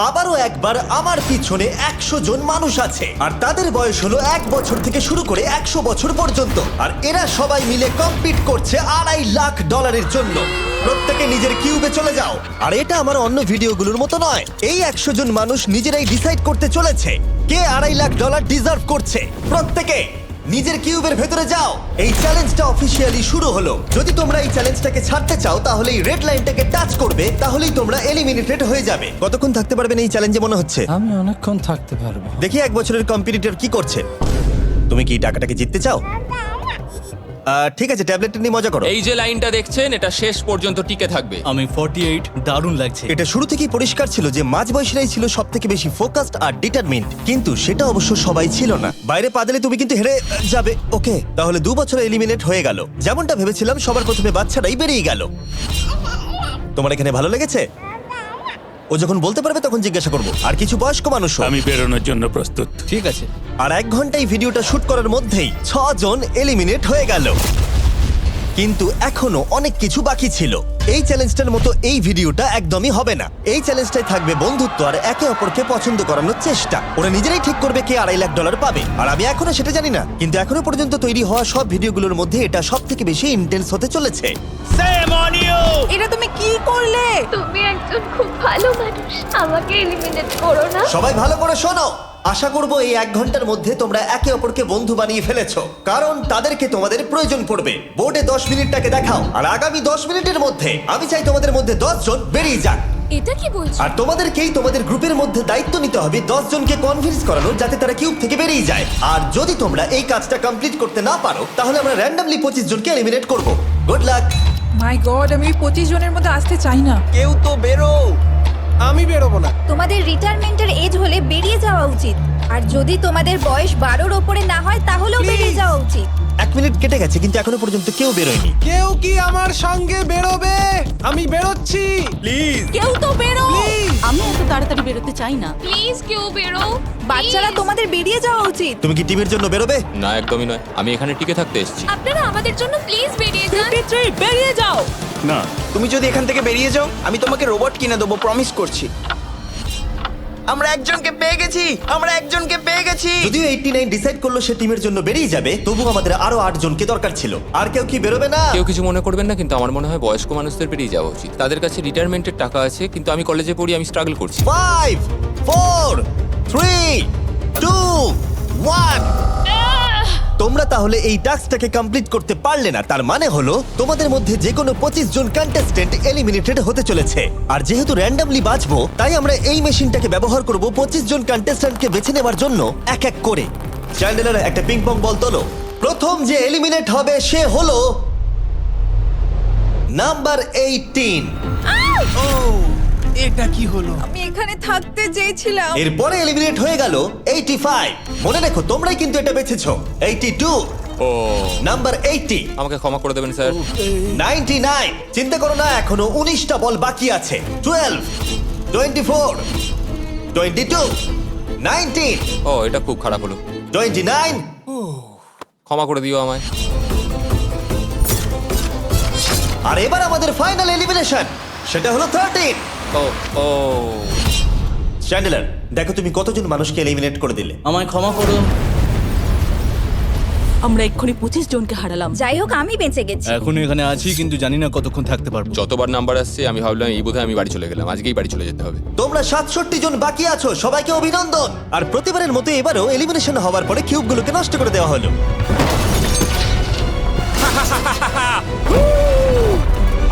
আবারও একবার আমার পিছনে 100 জন মানুষ আছে আর তাদের বয়স হলো 1 বছর থেকে শুরু করে 100 বছর পর্যন্ত। আর এরা সবাই মিলে কম্পিট করছে $2.5 লাখ জন্য। প্রত্যেকে নিজের কিউবে চলে যাও। আর এটা আমার অন্য ভিডিওগুলোর মতো নয়, এই 100 জন মানুষ নিজেরাই ডিসাইড করতে চলেছে কে $2.5 লাখ ডিজার্ভ করছে। প্রত্যেকে নিজের কিউবের ভেতরে যাও। এই চ্যালেঞ্জটা অফিসিয়ালি শুরু হলো। যদি তোমরা এই চ্যালেঞ্জটাকে ছাড়তে চাও তাহলে এই রেড লাইনটাকে টাচ করবে, তাহলেই তোমরা এলিমিনেটেড হয়ে যাবে। কতক্ষণ থাকতে পারবেন এই চ্যালেঞ্জে মনে হচ্ছে? আমি অনেকক্ষণ থাকতে পারবো। দেখি 1 বছরের কম্পিটিটর কি করছে। তুমি কি টাকাটাকে জিততে চাও? ঠিক আছে, ট্যাবলেটটা নিয়ে মজা করো। এই যে লাইনটা দেখছেন এটা শেষ পর্যন্ত টিকে থাকবে। আমি 48, দারুণ লাগছে। এটা শুরু থেকেই পরিষ্কার ছিল যে মাঝবয়সীরাই ছিল সব থেকে বেশি ফোকাসড আর ডিটারমিন্ড, কিন্তু সেটা অবশ্য সবাই ছিল না। বাইরে পা দিলে তুমি কিন্তু হেরে যাবে। ওকে, তাহলে 2 বছর এলিমিনেট হয়ে গেল। যেমনটা ভেবেছিলাম, সবার প্রথমে বাচ্চারাই বেরিয়ে গেল। তোমার এখানে ভালো লেগেছে? ও যখন বলতে পারবে তখন জিজ্ঞাসা করবো। আর কিছু বয়স্ক মানুষ। আমি বেরোনোর জন্য প্রস্তুত। ঠিক আছে। আর 1 ঘন্টায় ভিডিওটা শুট করার মধ্যেই 6 জন এলিমিনেট হয়ে গেল। কিন্তু এখনো অনেক কিছু বাকি ছিল। এই চ্যালেঞ্জটার মতো এই ভিডিওটা একদমই হবে না। এই চ্যালেঞ্জটাই থাকবে বন্ধুত্ব আর একে অপরকে পছন্দ করানোর চেষ্টা। ওরা নিজেরাই ঠিক করবে কে $2.5 লাখ পাবে। আর আমি এখনো সেটা জানি না, কিন্তু এখনো পর্যন্ত তৈরি হওয়া সব ভিডিওগুলোর মধ্যে এটা সব থেকে বেশি ইন্টেন্স হতে চলেছে। এটা তুমি কি করলে? তুমি একজন খুব ভালো মানুষ, আমাকে এলিমিনেট করো না। সবাই ভালো করে শোনো। আশা করব এই 1 ঘন্টার মধ্যে তোমরা একে অপরকে বন্ধু বানিয়ে ফেলেছো, কারণ তাদেরকে তোমাদের প্রয়োজন পড়বে। বোর্ডে 10 মিনিটটাকে দেখাও, আর আগামী 10 মিনিটের মধ্যে আমি চাই তোমাদের মধ্যে 10 জন বেরিয়ে যাক। এটা কি বলছো? আর তোমাদেরকেই তোমাদের গ্রুপের মধ্যে দায়িত্ব নিতে হবে 10 জনকে কনভিন্স করানোর যাতে তারা কিউব থেকে বেরিয়ে যায়। আর যদি তোমরা এই কাজটা কমপ্লিট করতে না পারো তাহলে আমরা র্যান্ডমলি 25 জনকে এলিমিনেট করব। Good luck. মাই গড, আমি 25 জনের মধ্যে আসতে চাই না। কেউ তো বেরো। আমি বেরোবো না। তোমাদের রিটায়ারমেন্টের এজ হলে বেরিয়ে যাওয়া উচিত। আর যদি তোমাদের বয়স 12-র ওপরে না হয় তাহলেও বেরিয়ে যাওয়া উচিত। 1 মিনিট কেটে গেছে কিন্তু এখনো পর্যন্ত কেউ বেরোয়নি। কেউ কি আমার সঙ্গে বেরোবে? আমি বেরোচ্ছি। প্লিজ কেউ তো বেরো। আমি এত তাড়াতাড়ি বেরোতে চাই না। প্লিজ কেউ বেরো। বাচ্চারা, তোমাদের বেরিয়ে যাওয়া উচিত। তুমি কি টিমের জন্য বেরোবে? না, একদমই নয়। আমি এখানে টিকে থাকতে এসেছি। আপনারা আমাদের জন্য প্লিজ বেরিয়ে যান। 53, বেরিয়ে যাও। না, তুমি যদি এখান থেকে বেরিয়ে যাও আমি তোমাকে রোবট কিনে দেবো, প্রমিস করছি। আমরা একজনকে পেয়ে গেছি। যদিও 89 ডিসাইড করলো সে টিমের জন্য বেরিয়ে যাবে, তবু আমাদের আরো 8 জনকে দরকার ছিল। আর কেউ কি বেরোবে না? কেউ কিছু মনে করবেন না, কিন্তু আমার মনে হয় বয়স্ক মানুষদের বেরিয়ে যাওয়া উচিত। তাদের কাছে রিটায়ারমেন্টের টাকা আছে, কিন্তু আমি কলেজে পড়ি, আমি স্ট্রাগল করছি। 5 4 3 2 1। তোমরা তাহলে এই টাস্কটাকে কমপ্লিট করতে পারলে না, তার মানে হলো তোমাদের মধ্যে যে কোনো 25 জন কন্টেস্টেন্ট এলিমিনেটেড হতে চলেছে। আর যেহেতু র্যান্ডমলি বাঁচবো, তাই আমরা এই মেশিনটাকে ব্যবহার করব 25 জন কন্টেস্টেন্টকে বেছে নেওয়ার জন্য এক এক করে। চ্যান্ডেলার, একটা পিং পং বল তোলো। প্রথম যে এলিমিনেট হবে সে হলো নাম্বার 18। এটা কি হলো? আমি এখানে থাকতে চেয়েছিলাম। এরপরে এলিমিনেট হয়ে গেল 85। মনে রেখো তোমরাই কিন্তু এটা বেছেছো। 82, ও, নাম্বার 80, আমাকে ক্ষমা করে দেবেন স্যার। 99। চিন্তা করো না, এখনো 19টা বল বাকি আছে। 12, 24, 22, 19, ও, এটা খুব খারাপ হলো। 29। ক্ষমা করে দিও আমায়। আর এবার আমাদের ফাইনাল এলিমিনেশন, সেটা হলো 13। ও ও, চ্যান্ডেলার, দেখো তুমি কতজন মানুষকে এলিমিনেট করে দিলে। আমায় ক্ষমা করুন। আমরা এক্ষুনি 25 জনকে হারালাম। যাই হোক, আমি বেঁচে গেছি। এখনো এখানে আছি, কিন্তু জানি না কতক্ষণ থাকতে পারবো। যতবার নাম্বার আসছে আমি ভাবলাম এই বোধহয় আমি বাড়ি চলে গেলাম, আজকেই বাড়ি চলে যেতে হবে। তোমরা 67 জন বাকি আছো, সবাইকে অভিনন্দন। আর প্রতিবারের মতো এবারও এলিমিনেশন হওয়ার পরে কিউবগুলোকে নষ্ট করে দেওয়া হলো।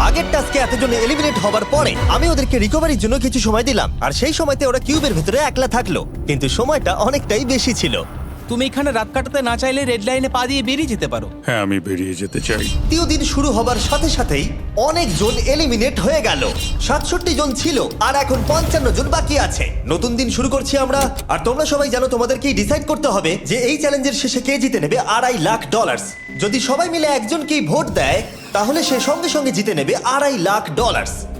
আগের টাস্কে এতজন এলিমিনেট হবার পরে আমি ওদেরকে রিকভারির জন্য কিছু সময় দিলাম, আর সেই সময়তে ওরা কিউবের ভিতরে একলা থাকলো, কিন্তু সময়টা অনেকটাই বেশি ছিল। তুমি এখানে রাত কাটাতে না চাইলে রেড লাইনে পা দিয়ে বেরিয়ে যেতে পারো। হ্যাঁ, আমি বেরিয়ে যেতে চাই। তৃতীয় দিন শুরু হবার সাথে সাথেই অনেকজন এলিমিনেট হয়ে গেল। 67 জন ছিল আর এখন 55 জন বাকি আছে। নতুন দিন শুরু করছি আমরা, আর তোমরা সবাই জানো তোমাদেরকেই ডিসাইড করতে হবে যে এই চ্যালেঞ্জের শেষে কে জিতে নেবে $2.5 লাখ। যদি সবাই মিলে একজনকেই ভোট দেয় তাহলে সে সঙ্গে সঙ্গে জিতে নেবে $2.5 লাখ।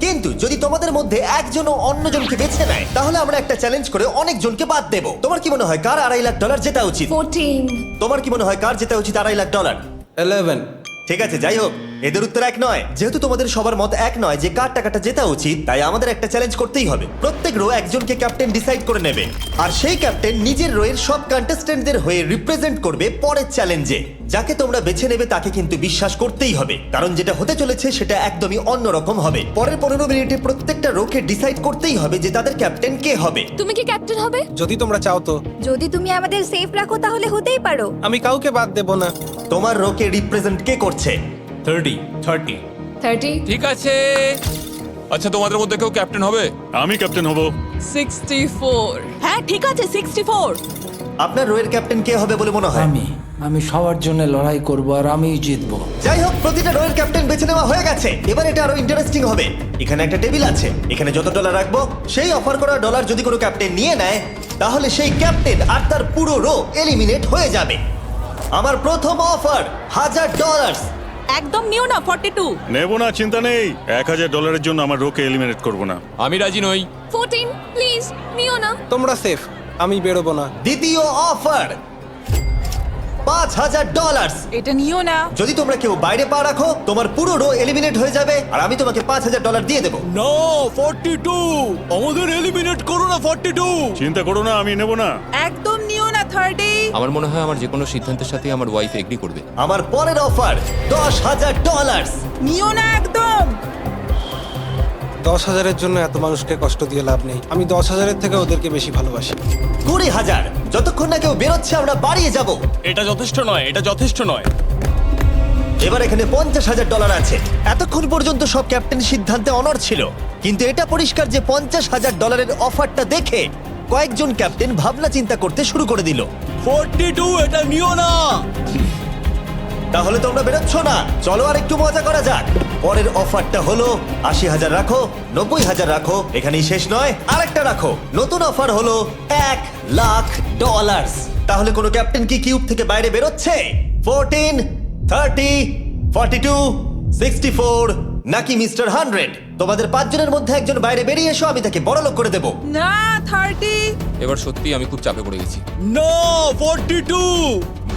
কিন্তু যদি তোমাদের মধ্যে একজনও অন্যজনকে বেছে নেয় তাহলে আমরা একটা চ্যালেঞ্জ করে অনেক জনকে বাদ দেব। তোমার কি মনে হয় কার $2.5 লাখ জেতা উচিত? 14। তোমার কি মনে হয় কার জেতা উচিত $2.5 লাখ? 11। ঠিক আছে, যাই হোক, এদের উত্তর এক নয়। যেহেতু তোমাদের সবার মত এক নয় যে কার টাকাটা জেতা উচিত, তাই আমাদের একটা চ্যালেঞ্জ করতেই হবে। প্রত্যেক রো একজনকে ক্যাপ্টেন ডিসাইড করে নেবে, আর সেই ক্যাপ্টেন নিজের রোয়ের সব কন্টেস্টেন্টদের হয়ে রিপ্রেজেন্ট করবে পরের চ্যালেঞ্জে। যাকে তোমরা বেছে নেবে তাকে কিন্তু বিশ্বাস করতেই হবে, কারণ যেটা হতে চলেছে সেটা একদমই অন্যরকম হবে। পরের 15 মিনিটে প্রত্যেকটা রোকে ডিসাইড করতেই হবে যে তাদের ক্যাপ্টেন কে হবে। তুমি কি ক্যাপ্টেন হবে? যদি তোমরা চাও তো। যদি তুমি আমাদের সেফ রাখো তাহলে হতেই পারো। আমি কাউকে বাদ দেব না। তোমার রোকে রিপ্রেজেন্ট কে করছে? 30 ঠিক আছে। আচ্ছা, তোমাদের মধ্যে কেউ ক্যাপ্টেন হবে? আমি ক্যাপ্টেন হব। 64 হ্যাঁ ঠিক আছে 64। আপনার রোয়ের ক্যাপ্টেন কে হবে বলে মনে হয়? আমি সবার জন্য লড়াই করব আর আমিই জিতবো। যাই হোক, প্রতিটা রোয়ের ক্যাপ্টেন বেছে নেওয়া হয়ে গেছে। এবার এটা আরো ইন্টারেস্টিং হবে। এখানে একটা টেবিল আছে, এখানে যত ডলার রাখবো সেই অফার করা ডলার যদি কোনো ক্যাপ্টেন নিয়ে নেয়, তাহলে সেই ক্যাপ্টেন আর তার পুরো রো এলিমিনেট হয়ে যাবে। আমার প্রথম অফার $1000। একদম নিও না 42। নেব না, চিন্তা নেই। $1000 জন্য আমার রোকে এলিমিনেট করব না। আমি রাজি নই। 14 প্লিজ নিও না। তোমরা সেফ, আমি বেরোবো না। দ্বিতীয় অফার $5000। এটা নিও না। যদি তোমরা কেউ বাইরে পা রাখো, তোমার পুরো রো এলিমিনেট হয়ে যাবে, আর আমি তোমাকে $5000 দিয়ে দেবো। নো 42, আমাদের এলিমিনেট করো না 42। চিন্তা করো না, আমি নেব না। একদম নিও না 30। আমার মনে হয় আমার যে কোনো সিদ্ধান্তের সাথে আমার ওয়াইফ এগ্রি করবে। আমার পরের অফার $10000। নিও না একদম। 10,000-এর জন্য এত মানুষকে কষ্ট দিয়ে লাভ নেই। আমি 10,000-এর থেকে ওদেরকে বেশি ভালোবাসি। 20,000। যতক্ষণ না কেউ বেরোচ্ছে আমরা বাড়িয়ে যাব। এটা যথেষ্ট নয়, এটা যথেষ্ট নয়। এবার এখানে $50,000 আছে। এতক্ষণ পর্যন্ত সব ক্যাপ্টেন সিদ্ধান্তে অনড় ছিল, কিন্তু এটা পরিষ্কার যে $50,000-এর অফারটা দেখে কয়েকজন ক্যাপ্টেন ভাবনা চিন্তা করতে শুরু করে দিল। 42, এটা নিও না। তাহলে তোমরা বেরোচ্ছ না? চলো আর একটু মজা করা যাক। পরের অফারটা হলো 80,000 রাখো, 90,000 রাখো, এখানেই শেষ নয়, আরেকটা রাখো। নতুন অফার হলো $1,00,000। তাহলে কোনো ক্যাপ্টেন কি কিউব থেকে বাইরে বেরোচ্ছে? 14, 30, 42, 64 নাকি মিস্টার 100? তোমাদের 5 জনের মধ্যে একজন বাইরে বেরিয়ে এসো, আমি তাকে বড়লোক করে দেবো। না 30। এবার সত্যি আমি খুব চাপে পড়ে গেছি। নো 42।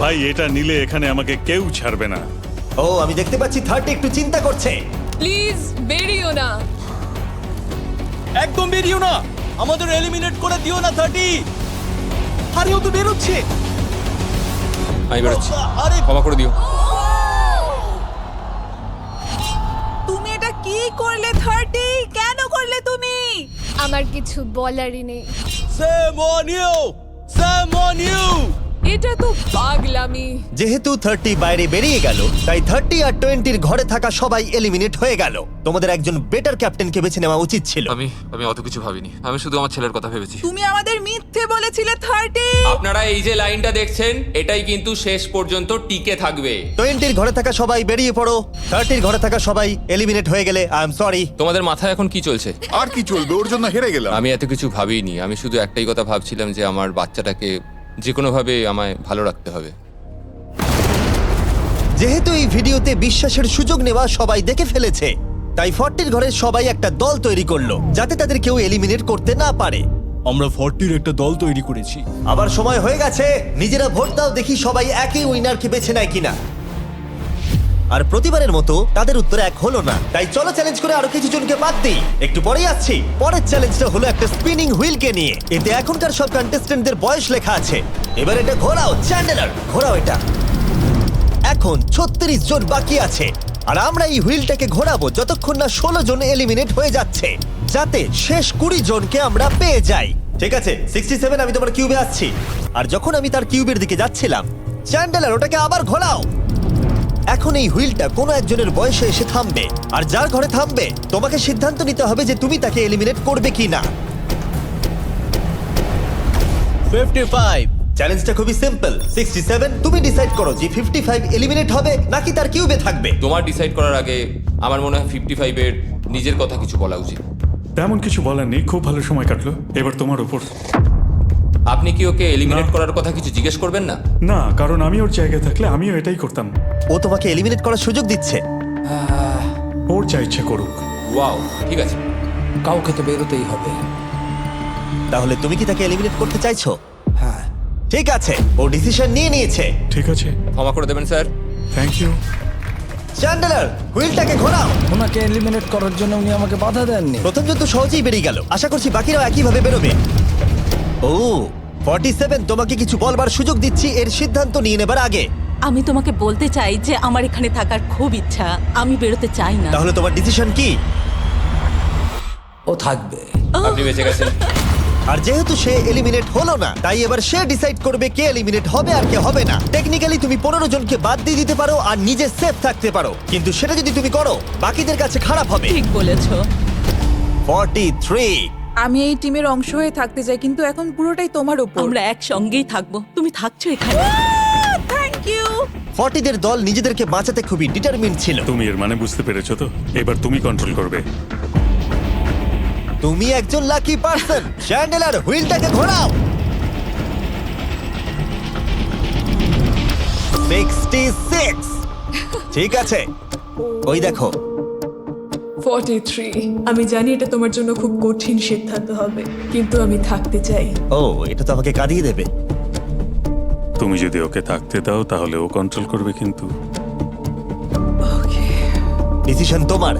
ভাই, এটা নিলে এখানে আমাকে কেউ ছাড়বে না। ও, আমি দেখতে পাচ্ছি 30 একটু চিন্তা করছে। প্লিজ বেরিও না। একদম বেরিও না, আমাদের এলিমিনেট করে দিও না 30। আরে ও তো বেরোচ্ছে। আমি বেরোচ্ছি, আরে ক্ষমা করে দিও। তুমি এটা কি করলে 30? কেন করলে তুমি? আমার কিছু বলারই নেই। Shame on you, shame on you. এটা তো পাগলামি। যেহেতু 30 বাইরে বেরিয়ে গেল, তাই 30 আর 20-র ঘরে থাকা সবাই এলিমিনেট হয়ে গেল। তোমাদের একজন বেটার ক্যাপ্টেনকে বেছে নেওয়া উচিত ছিল। আমি অত কিছু ভাবিনি, আমি শুধু আমার ছেলের কথা ভেবেছি। তুমি আমাদের মিথ্যে বলেছিলে 30। আপনারা এই যে লাইনটা দেখছেন, এটাই কিন্তু শেষ পর্যন্ত টিকে থাকবে। 20-র ঘরে থাকা সবাই বেরিয়ে পড়ো। 30-র ঘরে থাকা সবাই এলিমিনেট হয়ে গেলে আই এম সরি। তোমাদের মাথায় এখন কি চলছে? আর কি চলবে, ওর জন্য হেরে গেলাম। আমি এত কিছু ভাবিনি, আমি শুধু একটাই কথা ভাবছিলাম যে আমার বাচ্চাটাকে যে কোনোভাবে আমায় ভালো রাখতে হবে। যেহেতু এই ভিডিওতে বিশ্বাসের সুযোগ নেওয়া সবাই দেখে ফেলেছে, তাই 40-র ঘরের সবাই একটা দল তৈরি করলো যাতে তাদের কেউ এলিমিনেট করতে না পারে। আমরা 40-র একটা দল তৈরি করেছি। আবার সময় হয়ে গেছে, নিজেরা ভোট দাও, দেখি সবাই একই উইনারকে বেছে নেয় কিনা। আর প্রতিবারের মতো তাদের উত্তর এক হলো না, তাই চলো চ্যালেঞ্জ করে আরো কিছু জনকে বাদ দিই। একটু পরেই আসছি। পরের চ্যালেঞ্জটা হলো একটা স্পিনিং হুইলকে নিয়ে। এতে এখনকার সব কন্টেস্টেন্টদের বয়স লেখা আছে। এবার এটা ঘোরাও, চ্যান্ডেলার ঘোরাও এটা। এখন 36 জন বাকি আছে, আর আমরা এই হুইলটাকে ঘোরাবো যতক্ষণ না 16 জন এলিমিনেট হয়ে যাচ্ছে, যাতে শেষ 20 জনকে আমরা পেয়ে যাই। ঠিক আছে 67, আমি তোমার কিউবে আসছি। আর যখন আমি তার কিউবের দিকে যাচ্ছিলাম, চ্যান্ডেলার ওটাকে আবার ঘোরাও। এখন এই হুইলটা কোনো একজনের বয়সে এসে থামবে, আর যার ঘরে থামবে তোমাকে সিদ্ধান্ত নিতে হবে যে তুমি তাকে এলিমিনেট করবে কি না। 55। চ্যালেঞ্জটা খুবই সিম্পল। 67, তুমি ডিসাইড করো যে 55 এলিমিনেট হবে নাকি তার কিউবে থাকবে। তোমার ডিসাইড করার আগে আমার মনে হয় 55-এর নিজের কথা কিছু বলা উচিত। তেমন কিছু বলার নেই, খুব ভালো সময় কাটলো। এবার তোমার উপর। আপনি কি ওকে এলিমিনেট না। করার কথা কিছু জিজ্ঞেস করবেন না? না, কারণ আমি ওর জায়গায় থাকলে আমিও এটাই করতাম। ও তোমাকে এলিমিনেট করার সুযোগ দিচ্ছে। ওর যা ইচ্ছা করুক। ওয়াও, ঠিক আছে। কাউকে তো বেরোতেই হবে। তাহলে তুমি কি তাকে এলিমিনেট করতে চাইছো? হ্যাঁ। ঠিক আছে, ও ডিসিশন নিয়ে নিয়েছে। ঠিক আছে, ক্ষমা করে দেবেন স্যার। Thank you. চ্যান্ডেলার হুইলটাকে ঘোরাও। ওনাকে এলিমিনেট করার জন্য উনি আমাকে বাধা দেননি। প্রথম জন তো সহজেই বেরিয়ে গেল, আশা করছি বাকিরাও একইভাবে বেরোবে। ও 47, তোমাকে কিছু বলবার সুযোগ দিচ্ছি এর সিদ্ধান্ত নিয়ে নেবার আগে। আমি তোমাকে বলতে চাই যে আমার এখানে থাকার খুব ইচ্ছা, আমি বেরোতে চাই না। তাহলে তোমার ডিসিশন কি? ও থাকবে। আপনি বেঁচে গেছেন। আর যেহেতু সে এলিমিনেট হলো না, তাই এবার সে ডিসাইড করবে কে এলিমিনেট হবে আর কে হবে না। টেকনিক্যালি তুমি 15 জনকে বাদ দিয়ে দিতে পারো আর নিজে সেফ থাকতে পারো, কিন্তু সেটা যদি তুমি করো বাকিদের কাছে খারাপ হবে। ঠিক বলেছো। 43। আমি এই টিমের অংশ হয়ে থাকতে চাই, কিন্তু এখন পুরোটাই তোমার উপর। আমরা একসঙ্গেই থাকবো, তুমি থাকছো এখানে। Thank you. 40 দের দল নিজেদেরকে বাঁচাতে খুবই ডিটারমিন্ড ছিল। তুমি এর মানে বুঝতে পেরেছো তো? এবার তুমি কন্ট্রোল করবে। তুমি একজন লাকি পারসন। চ্যান্ডেলার হুইলটাকে ঘোরাও। 66। ঠিক আছে, ওই দেখো। 43। আমি জানি এটা তোমার জন্য খুব কঠিন সিদ্ধান্ত হবে, কিন্তু আমি থাকতে চাই। ও, এটা তো আমাকে কাঁদিয়ে দেবে। তুমি যদি ওকে থাকতে দাও তাহলে ও কন্ট্রোল করবে, কিন্তু ডিসিশন তোমার।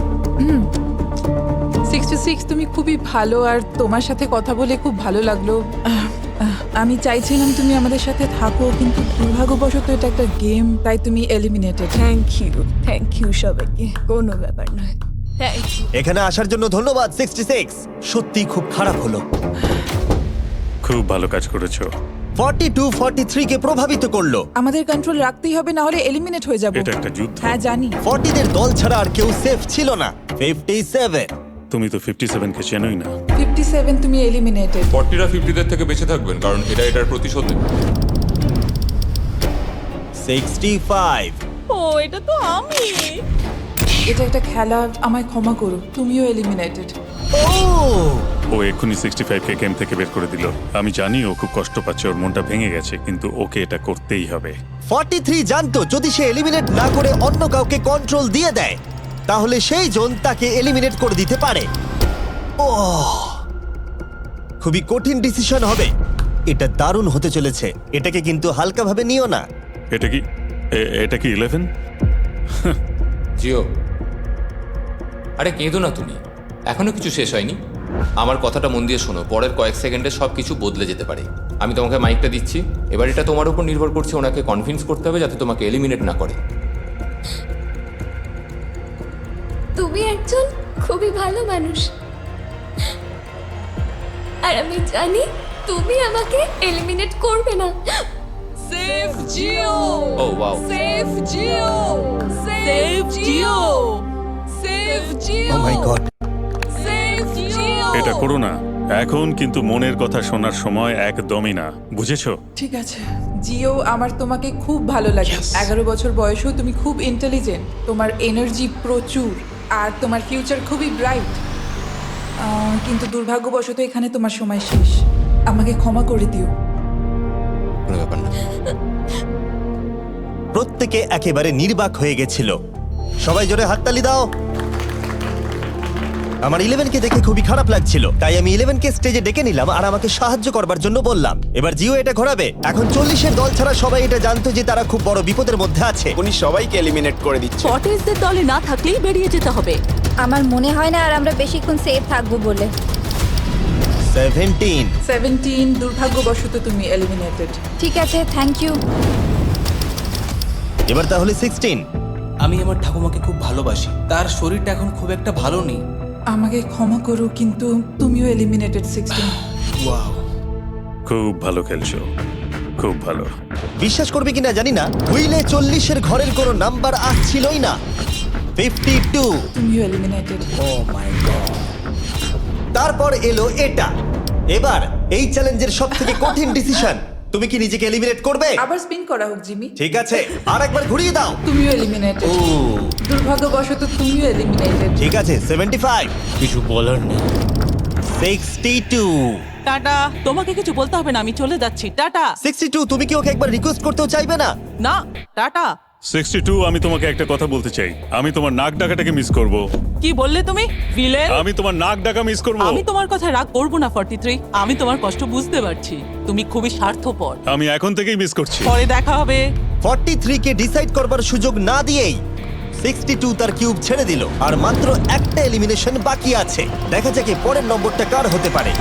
66, তুমি খুবই ভালো আর তোমার সাথে কথা বলে খুব ভালো লাগলো। আমি চাইছিলাম তুমি আমাদের সাথে থাকো, কিন্তু দুর্ভাগ্যবশত এটা একটা গেম, তাই তুমি এলিমিনেটেড। থ্যাংক ইউ সবাইকে, কোনো ব্যাপার নয়। Thank you. এখানে আসার জন্য ধন্যবাদ 66। সত্যি খুব খারাপ হলো। খুব ভালো কাজ করেছো। 42 43 কে প্রভাবিত করলো। আমাদের কন্ট্রোল রাখতেই হবে, না হলে এলিমিনেট হয়ে যাব। এটা একটা যুদ্ধ। হ্যাঁ জানি। 40 দের দল ছাড়া আর কেউ সেফ ছিল না। 57। তুমি তো 57 কে চেনোই না। 57, তুমি এলিমিনেটেড। 40রা 50দের থেকে বেঁচে থাকবেন, কারণ এটা এটার প্রতিশোধ নেবে। 65। ও, এটা তো আমি। এটা একটা খেলা, আমায় ক্ষমা করো, তুমিও এলিমিনেটেড। ও, ও এক্ষুনি 65 কে গেম থেকে বের করে দিল। আমি জানি ও খুব কষ্ট পাচ্ছে, ওর মনটা ভেঙে গেছে, কিন্তু ওকে এটা করতেই হবে। 43 জানতো যদি সে এলিমিনেট না করে অন্য কাউকে কন্ট্রোল দিয়ে দেয়, তাহলে সেই জন তাকে এলিমিনেট করে দিতে পারে। ও, খুবই কঠিন ডিসিশন হবে। এটা দারুণ হতে চলেছে। এটাকে কিন্তু হালকাভাবে নিও না। এটা কি এটা কি 11? জিও, আরে কেঁদো না তুমি, এখনো কিছু শেষ হয়নি। আমার কথাটা মন দিয়ে শোনো, পরের কয়েক সেকেন্ডে সব কিছু বদলে যেতে পারে। আমি তোমাকে মাইকটা দিচ্ছি, এবার এটা তোমার উপর নির্ভর করছে ওনাকে কনভিন্স করতে হবে যাতে তোমাকে এলিমিনেট না করে। তুমি একজন খুবই ভালো মানুষ, আর আমি জানি তুমি আমাকে এলিমিনেট করবে না। সেভ জিও। ও ওয়াও, সেভ জিও। সেভ জিও। সেভ জিও। Oh my God. সেভ জিও। এটা করো না এখন, কিন্তু মনের কথা শোনার সময় একদমই না, বুঝেছো? ঠিক আছে জিও, আমার তোমাকে খুব ভালো লাগে। 11 বছর বয়সেও তুমি খুব ইন্টেলিজেন্ট, তোমার এনার্জি প্রচুর, আর তোমার ফিউচার খুবই ব্রাইট। কিন্তু দুর্ভাগ্যবশত এখানে তোমার সময় শেষ। আমাকে ক্ষমা করে দিও। কোনো ব্যাপার না। প্রত্যেকে একেবারে নির্বাক হয়ে গেছিল। সবাই জোরে হাততালি দাও। আমার 11 কে দেখে খুবই খারাপ লাগছিল, তাই আমি 11 কে স্টেজে ডেকে নিলাম আর আমাকে সাহায্য করবার জন্য বললাম। এবার জিও এটা ঘোরাবে। এখন 40 এর দল ছাড়া সবাই এটা জানতো যে তারা খুব বড় বিপদের মধ্যে আছে। উনি সবাইকে এলিমিনেট করে দিচ্ছে। 40দের দলে না থাকলেই বেরিয়ে যেতে হবে। আমার মনে হয় না আর আমরা বেশিক্ষণ সেফ থাকবো বলে। 17। দুর্ভাগ্যবশত তুমি এলিমিনেটেড। ঠিক আছে, থ্যাংক ইউ। এবার তাহলে 16। আমি আমার ঠাকুমাকে খুব ভালোবাসি, তার শরীরটা এখন খুব একটা ভালো নেই। আমাকে ক্ষমা করো, কিন্তু তুমিও এলিমিনেটেড 16। ওয়াও, খুব ভালো খেলছো, খুব ভালো। বিশ্বাস করবে কিনা জানি না, হুইলে 40 এর ঘরের কোনো নাম্বার আসছিলই না। 52। তুমিও এলিমিনেটেড। O my god. তারপর এলো এটা। এবার এই চ্যালেঞ্জের সবথেকে কঠিন ডিসিশন, তুমি কি নিজেকে এলিমিনেট করবে? আবার স্পিন করা হোক জিমি। ঠিক আছে, আর একবার ঘুরিয়ে দাও। তুমিও এলিমিনেটেড। ও, দুর্ভাগ্যবশত তুমিও এলিমিনেটেড। ঠিক আছে, 75। কিছু বলার নেই। 62। টাটা, তোমাকে কিছু বলতে হবে না, আমি চলে যাচ্ছি। টাটা। 62, তুমি কি ওকে একবার রিকোয়েস্ট করতেও চাইবে না? না, টাটা। 62, আমি তোমাকে একটা কথা বলতে চাই। আমি তোমার নাক ডাকাটাকে মিস করব। কি বললে তুমি? ভিলেন? আমি তোমার নাক ডাকা মিস করব। আমি তোমার কথা রাগ করব না 43। আমি তোমার কষ্ট বুঝতে পারছি, তুমি খুবই স্বার্থপর। আমি এখন থেকেই মিস করছি। পরে দেখা হবে। 43 কে ডিসাইড করবার সুযোগ না দিয়েই 62 তার কিউব ছেড়ে দিল আর মাত্র একটা এলিমিনেশন বাকি আছে। দেখা যাক পরের নম্বরটা কার হতে পারে।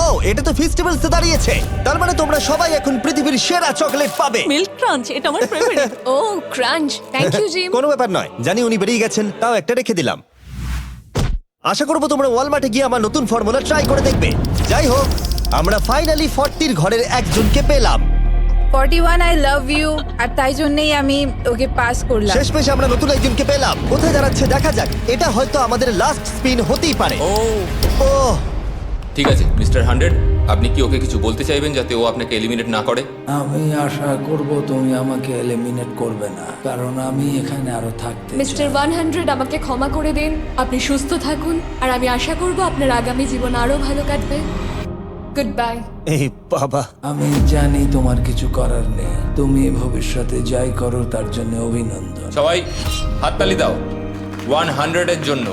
ও, এটা তো ফেস্টিভ্যালস দাঁড়িয়েছে। তার মানে তোমরা সবাই এখন পৃথিবীর সেরা চকলেট পাবে। মিল্ক ক্রাঞ্চ এটা আমার ফেভারিট। ও ক্রাঞ্চ, থ্যাংক ইউ জিম। কোনো ব্যাপার নয়, জানি উনি বেরিয়ে গেছেন, তাও একটা রেখে দিলাম। আশা করবো তোমরা ওয়ালমার্টে গিয়ে আমার নতুন ফর্মুলা ট্রাই করে দেখবে। যাই হোক, আমরা ফাইনালি 40 ঘরের একজনকে পেলাম। 41 আই লাভ ইউ, আর তাই জন্যই আমি ওকে পাস করলাম। শেষমেশ আমরা নতুন একজনকে পেলাম। কোথায় দাঁড়াচ্ছে দেখা যাক। এটা হয়তো আমাদের লাস্ট স্পিন হতেই পারে। ও ঠিক আছে মিস্টার 100, আপনি কি ওকে কিছু বলতে চাইবেন যাতে ও আপনাকে এলিমিনেট না করে? আমি আশা করব তুমি আমাকে এলিমিনেট করবে না, কারণ আমি এখানে আরো থাকতে মিস্টার 100 আমাকে ক্ষমা করে দিন। আপনি সুস্থ থাকুন আর আমি আশা করব আপনার আগামী জীবন আরো ভালো কাটবে। Good bye. এই বাবা, আমি জানি তোমার কিছু করার নেই। তুমি ভবিষ্যতে যাই করো তার জন্য অভিনন্দন। সবাই হাততালি দাও 100 এর জন্য।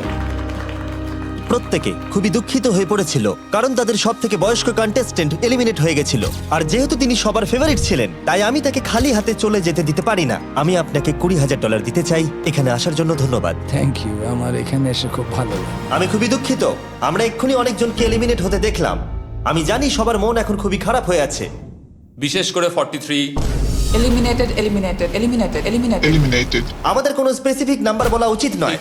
প্রত্যেকে খুবই দুঃখিত হয়ে পড়েছিল কারণ তাদের সব থেকে বয়স্ক কন্টেস্টেন্ট এলিমিনেট হয়ে গেছিল। আর যেহেতু তিনি সবার ফেভারিট ছিলেন, তাই আমি তাকে খালি হাতে চলে যেতে দিতে পারি না। আমি আপনাকে $20,000 দিতে চাই। এখানে আসার জন্য ধন্যবাদ। থ্যাংক ইউ, আমার এখানে এসে খুব ভালো লাগে। আমি খুবই দুঃখিত, আমরা এক্ষুনি অনেকজনকে এলিমিনেট হতে দেখলাম। আমি জানি সবার মন এখন খুবই খারাপ হয়ে আছে। বিশেষ করে 43। Eliminated eliminated eliminated eliminated. Eliminated. আমাদের কোনো স্পেসিফিক নাম্বার বলা উচিত নয়।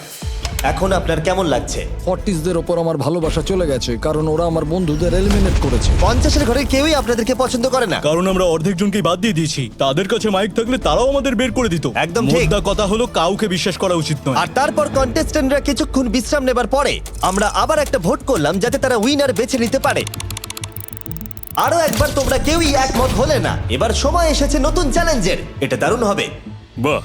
এখন আপনার কেমন লাগছে? 40দের ওপর আমার ভালোবাসা চলে গেছে, কারণ ওরা আমার বন্ধুদের এলিমিনেট করেছে। 50-এর ঘরের কেউই আপনাদেরকে পছন্দ করে না। কারণ আমরা অর্ধেক জনকেই বাদ দিয়ে দিয়েছি। তাদের কাছে মাইক থাকলে তারাও আমাদের বের করে দিত। একদম ঠিক। মোদ্দা কথা হলো কাউকে বিশ্বাস করা উচিত নয়। আর তারপর কন্টেস্ট্যান্টরা কিছুক্ষণ বিশ্রাম নেবার পরে আমরা আবার একটা ভোট করলাম যাতে তারা উইনার বেছে নিতে পারে। আরো একবার তোমরা কেউই একমত হলে না। এবার সময় এসেছে নতুন চ্যালেঞ্জের। এটা দারুণ হবে। বাহ,